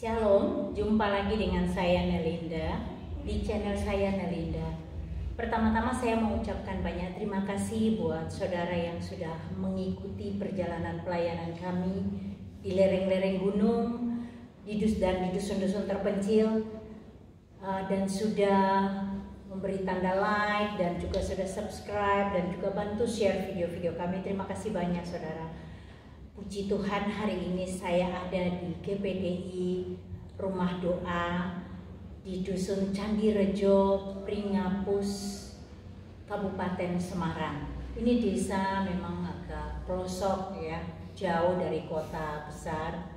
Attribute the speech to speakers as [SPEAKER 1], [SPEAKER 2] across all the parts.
[SPEAKER 1] Shalom, jumpa lagi dengan saya Nelinda di channel saya Nelinda. Pertama-tama saya mau ucapkan banyak terima kasih buat saudara yang sudah mengikuti perjalanan pelayanan kami di lereng-lereng gunung, di dusun-dusun terpencil, dan sudah memberi tanda like dan juga sudah subscribe dan juga bantu share video-video kami. Terima kasih banyak saudara. Puji Tuhan, hari ini saya ada di GPDI Rumah Doa di Dusun Candirejo, Pringapus, Kabupaten Semarang. Ini desa memang agak pelosok ya, jauh dari kota besar.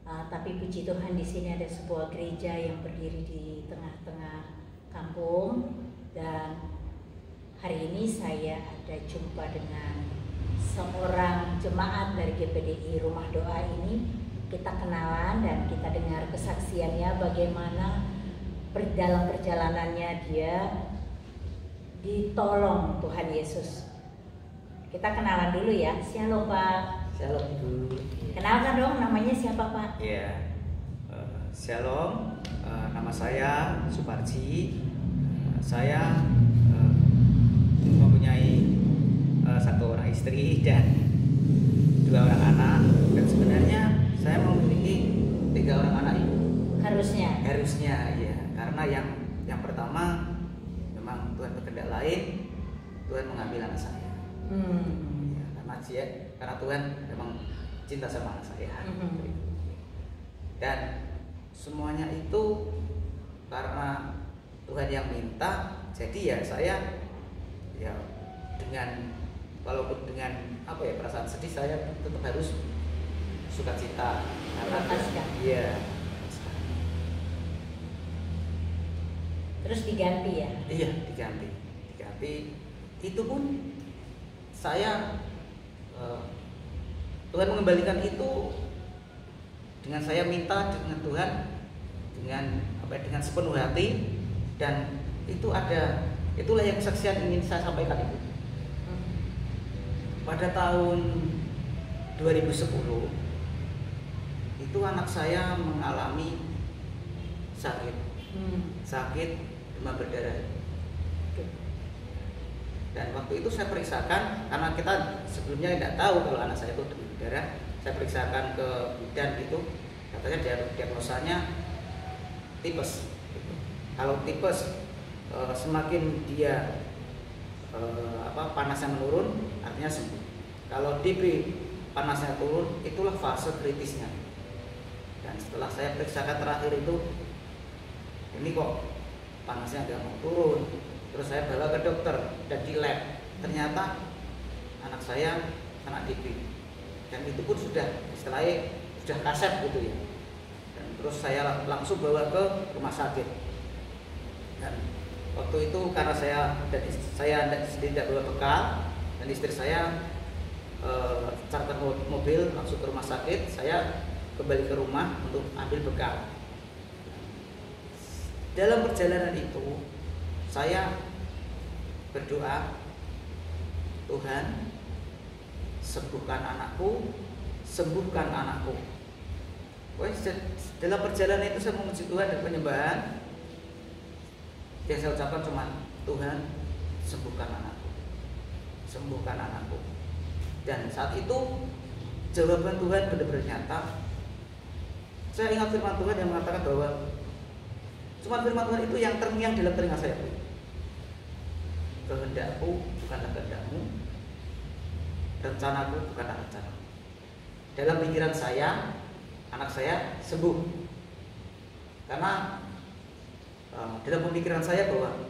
[SPEAKER 1] Tapi puji Tuhan di sini ada sebuah gereja yang berdiri di tengah-tengah kampung, dan hari ini saya ada jumpa dengan seorang jemaat dari GPDI Rumah Doa ini. Kita kenalan dan kita dengar kesaksiannya bagaimana dalam perjalanannya dia ditolong Tuhan Yesus. Kita kenalan dulu ya. Shalom Pak.
[SPEAKER 2] Shalom Ibu.
[SPEAKER 1] Kenalkan dong, namanya siapa Pak?
[SPEAKER 2] Iya, Shalom. Nama saya Suparji. Saya mempunyai satu orang istri dan 2 orang anak. Dan sebenarnya saya memiliki 3 orang anak Ibu. Harusnya ya, karena yang pertama memang Tuhan berkehendak lain, Tuhan mengambil anak saya. Ya, karena Tuhan memang cinta sama anak saya. Dan semuanya itu karena Tuhan yang minta. Jadi ya saya ya walaupun dengan perasaan sedih, saya tetap harus sukacita karena iya.
[SPEAKER 1] Terus diganti ya?
[SPEAKER 2] Iya, diganti. Itu pun saya Tuhan mengembalikan itu dengan saya minta dengan Tuhan dengan sepenuh hati, dan itulah yang kesaksian ingin saya sampaikan Ibu. Pada tahun 2010 itu anak saya mengalami sakit demam berdarah. Dan waktu itu saya periksakan, karena kita sebelumnya tidak tahu kalau anak saya itu demam berdarah. Saya periksakan ke bidan itu, katanya diagnosanya tipes. Kalau tipes semakin dia panasnya menurun, artinya sembuh. Kalau DB panasnya turun, itulah fase kritisnya. Dan setelah saya periksakan terakhir itu, ini kok panasnya nggak mau turun. Terus saya bawa ke dokter dan di lab, ternyata anak saya kena DB. Dan itu pun sudah kasep gitu ya. Dan terus saya langsung bawa ke rumah sakit. Dan waktu itu karena saya tidak bawa bekal, dan istri saya charter mobil langsung ke rumah sakit, saya kembali ke rumah untuk ambil bekal. Dalam perjalanan itu saya berdoa, Tuhan sembuhkan anakku. Dalam perjalanan itu saya memuji Tuhan dan penyembahan. Yang saya ucapkan cuma, Tuhan sembuhkan anakku. Dan saat itu jawaban Tuhan benar-benar nyata. Saya ingat firman Tuhan yang mengatakan bahwa cuma firman Tuhan itu yang terngiang dalam telinga saya. Kehendakku bukanlah kehendakmu, rencanaku bukanlah rencanamu. Dalam pikiran saya, anak saya sembuh. Karena dalam pemikiran saya bahwa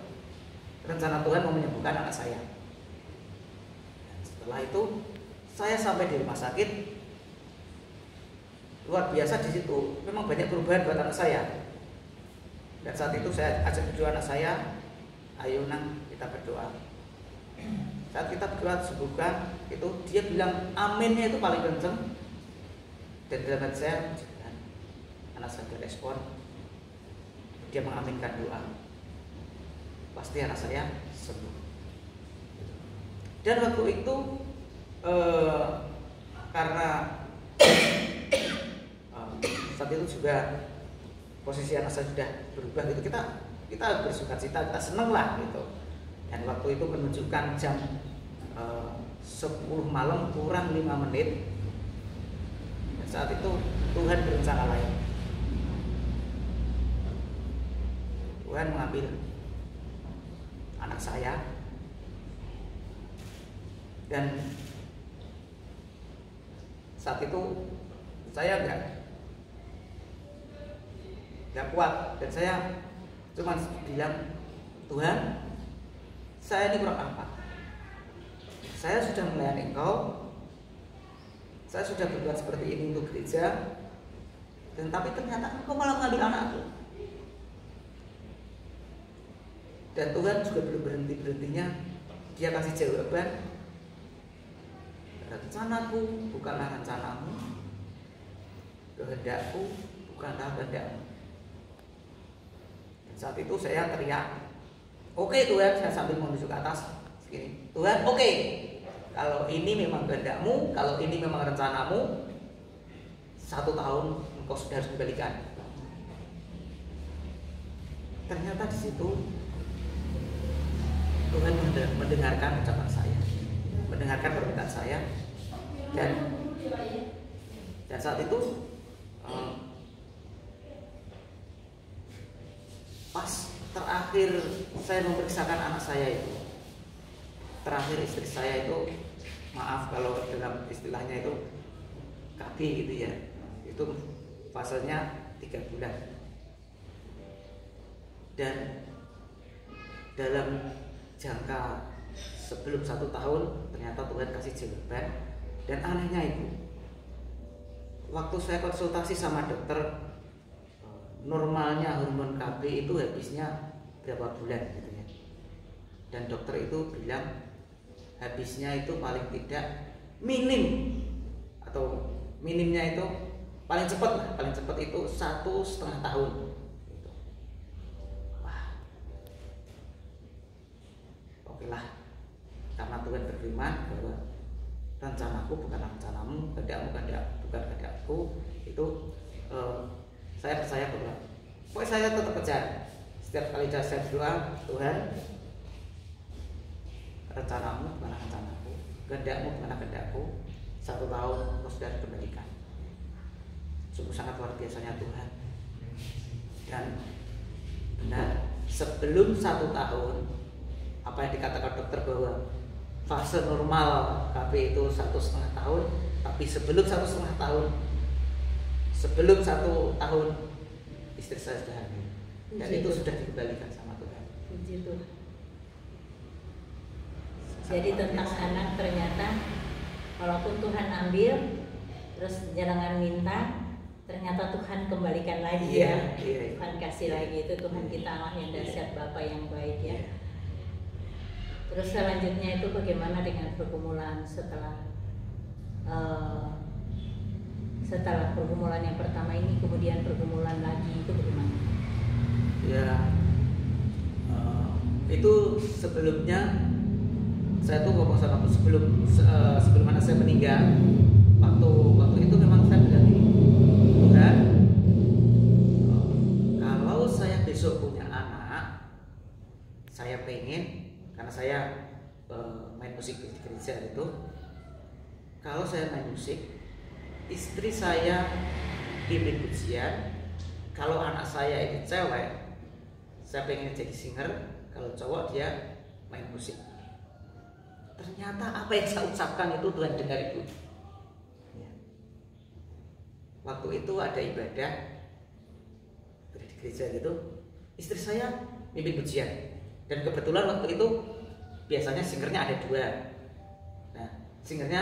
[SPEAKER 2] rencana Tuhan mau menyembuhkan anak saya. Dan setelah itu saya sampai di rumah sakit. Luar biasa di situ. Memang banyak perubahan buat anak saya. Dan saat itu saya ajak berdoa anak saya, ayo Nang, kita berdoa. Saat kita berdoa sembuhkan, itu dia bilang aminnya itu paling kenceng. Dan dalam hati saya, anak saya berespon. Dia mengaminkan doa. Pasti anak saya sembuh. Dan waktu itu karena saat itu juga posisi anak saya sudah berubah gitu, kita bersuka cita, kita seneng lah gitu. Dan waktu itu menunjukkan jam 10 malam kurang 5 menit. Dan saat itu Tuhan berencana lain. Tuhan mengambil anak saya, dan saat itu saya nggak kuat, dan saya cuma bilang, Tuhan, saya ini kurang apa? Saya sudah melayani Engkau, saya sudah berbuat seperti ini untuk gereja, dan tapi ternyata Engkau malah mengambil anakku. Dan Tuhan juga belum berhentinya, Dia kasih jawaban, rencanaku bukanlah rencanamu, kehendakku bukanlah kehendakmu. Dan saat itu saya teriak, oke Tuhan, saya sambil menunjuk ke atas segini, Tuhan oke, kalau ini memang kehendakmu, kalau ini memang rencanamu, 1 tahun engkau sudah harus kembalikan. Ternyata di situ Tuhan mendengarkan ucapan saya, mendengarkan permintaan saya, dan saat itu pas terakhir saya memeriksakan anak saya itu, terakhir istri saya itu, maaf kalau dalam istilahnya itu KB gitu ya, itu fasenya 3 bulan, dan dalam jangka sebelum 1 tahun ternyata Tuhan kasih jawaban. Dan anehnya itu, waktu saya konsultasi sama dokter, normalnya hormon KB itu habisnya berapa bulan gitu ya, dan dokter itu bilang habisnya itu paling tidak minim, atau minimnya itu paling cepat itu 1,5 tahun. Lah, karena Tuhan berfirman bahwa rencanaku bukan rencanamu, kehendakmu bukan kehendakku, itu saya percaya bahwa pokoknya saya tetap kejar. Setiap kali saya berdoa, Tuhan, rencanamu bukan rencanaku, kehendakmu bukan kehendakku, 1 tahun engkau sudah dikembalikan. Sungguh sangat luar biasanya Tuhan. Dan benar, sebelum 1 tahun, apa yang dikatakan dokter bahwa fase normal KB itu 1,5 tahun, tapi sebelum 1,5 tahun, sebelum 1 tahun istri saya sudah hamil, dan itu sudah dikembalikan sama Tuhan.
[SPEAKER 1] Puji Tuhan. Jadi tentang anak, ternyata walaupun Tuhan ambil, terus jangan minta, ternyata Tuhan kembalikan lagi ya. Tuhan kasih lagi, itu Tuhan kita Allah yang dahsyat, Bapa yang baik ya. Terus selanjutnya itu bagaimana dengan pergumulan setelah pergumulan yang pertama ini, kemudian pergumulan lagi itu bagaimana?
[SPEAKER 2] Ya, itu sebelumnya saya tuh ngomong sama sebelum anak saya meninggal, waktu itu memang saya bilang, Tuhan, kalau saya besok punya anak, saya pengen, karena saya main musik di gereja itu, kalau saya main musik, istri saya pimpin pujian, kalau anak saya itu cewek, saya pengen jadi singer, kalau cowok dia main musik. Ternyata apa yang saya ucapkan itu Tuhan dengar itu. Waktu itu ada ibadah di gereja gitu, istri saya pimpin pujian, dan kebetulan waktu itu biasanya singernya ada 2. Nah, singernya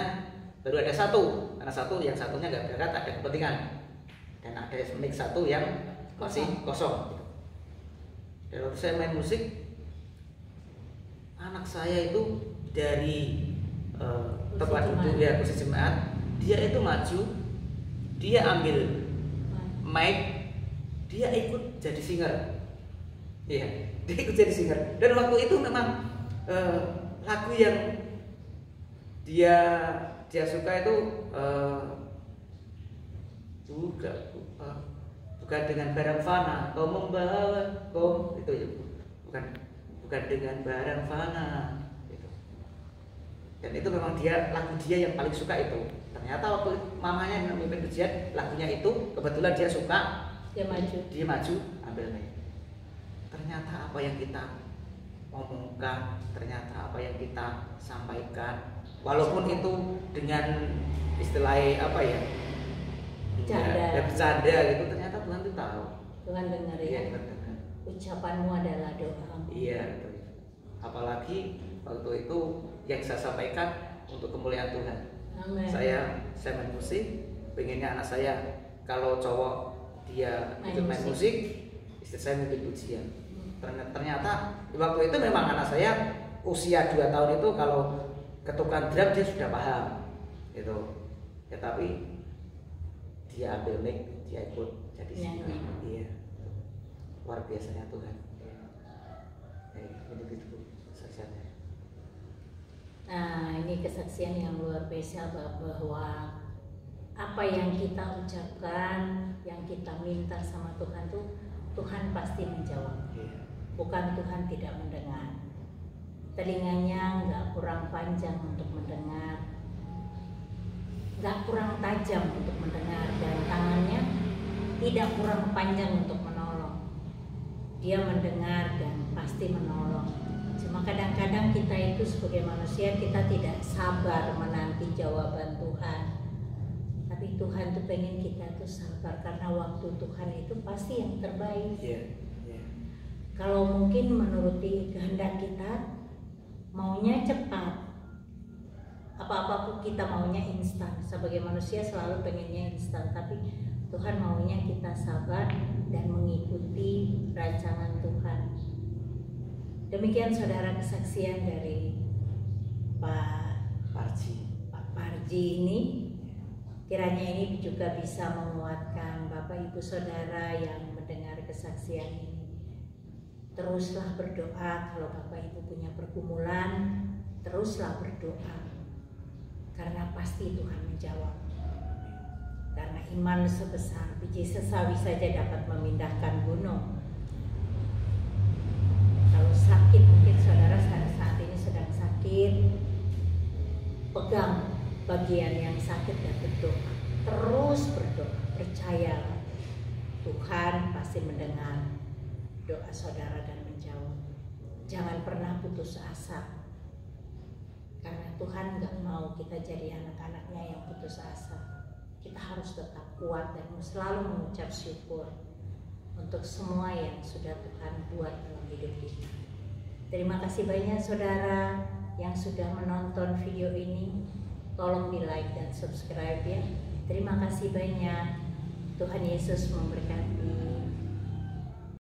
[SPEAKER 2] baru ada 1, karena yang satunya nggak berangkat, ada kepentingan, dan ada mic 1 yang masih kosong. Dan waktu saya main musik, anak saya itu dari tempat duduk ya, kursi jemaat, dia itu maju, dia ambil mic, dia ikut jadi singer. Iya, dia ikut jadi singer. Dan waktu itu memang lagu yang dia suka itu Bukan dengan barang fana kau membawa kau, itu ya, bukan dengan barang fana itu. Dan itu memang lagu dia yang paling suka itu. Ternyata waktu mamanya yang memimpin ujian, lagunya itu kebetulan dia suka, dia maju ambil mic. Ternyata apa yang kita omongkan, ternyata apa yang kita sampaikan, walaupun itu dengan istilah apa ya, bercanda gitu, ternyata Tuhan itu tahu.
[SPEAKER 1] Tuhan dengar ya. Ucapanmu adalah doa.
[SPEAKER 2] Iya, betul. Apalagi waktu itu yang saya sampaikan untuk kemuliaan Tuhan.
[SPEAKER 1] Amen.
[SPEAKER 2] Saya main musik, pengennya anak saya kalau cowok dia ikut main musik, istri saya memimpin pujian. Ternyata waktu itu memang anak saya usia 2 tahun itu kalau ketukan drum dia sudah paham gitu ya, tapi dia ambil mic, dia ikut jadi iya, luar biasanya Tuhan. Ini gitu kesaksiannya.
[SPEAKER 1] Nah, ini kesaksian yang luar biasa bahwa apa yang kita ucapkan, yang kita minta sama Tuhan tuh Tuhan pasti menjawab. Bukan Tuhan tidak mendengar. Telinganya nggak kurang panjang untuk mendengar, nggak kurang tajam untuk mendengar, dan tangannya tidak kurang panjang untuk menolong. Dia mendengar dan pasti menolong. Cuma kadang-kadang kita itu sebagai manusia, kita tidak sabar menanti jawaban Tuhan. Tapi Tuhan tuh pengen kita tuh sabar, karena waktu Tuhan itu pasti yang terbaik. Kalau mungkin menuruti kehendak kita, maunya cepat, apa-apa pun kita maunya instan. Sebagai manusia selalu pengennya instan, tapi Tuhan maunya kita sabar dan mengikuti rancangan Tuhan. Demikian saudara kesaksian dari Pak Parji ini. Kiranya ini juga bisa menguatkan Bapak Ibu Saudara yang mendengar kesaksian ini. Teruslah berdoa. Kalau Bapak Ibu punya pergumulan, teruslah berdoa, karena pasti Tuhan menjawab. Karena iman sebesar biji sesawi saja dapat memindahkan gunung. Kalau sakit, mungkin saudara saat ini sedang sakit, pegang bagian yang sakit dan berdoa. Terus berdoa, percayalah Tuhan pasti mendengar doa saudara dan menjawab. Jangan pernah putus asa, karena Tuhan gak mau kita jadi anak-anaknya yang putus asa. Kita harus tetap kuat dan selalu mengucap syukur untuk semua yang sudah Tuhan buat dalam hidup kita. Terima kasih banyak saudara yang sudah menonton video ini. Tolong di like dan subscribe ya. Terima kasih banyak. Tuhan Yesus memberkati.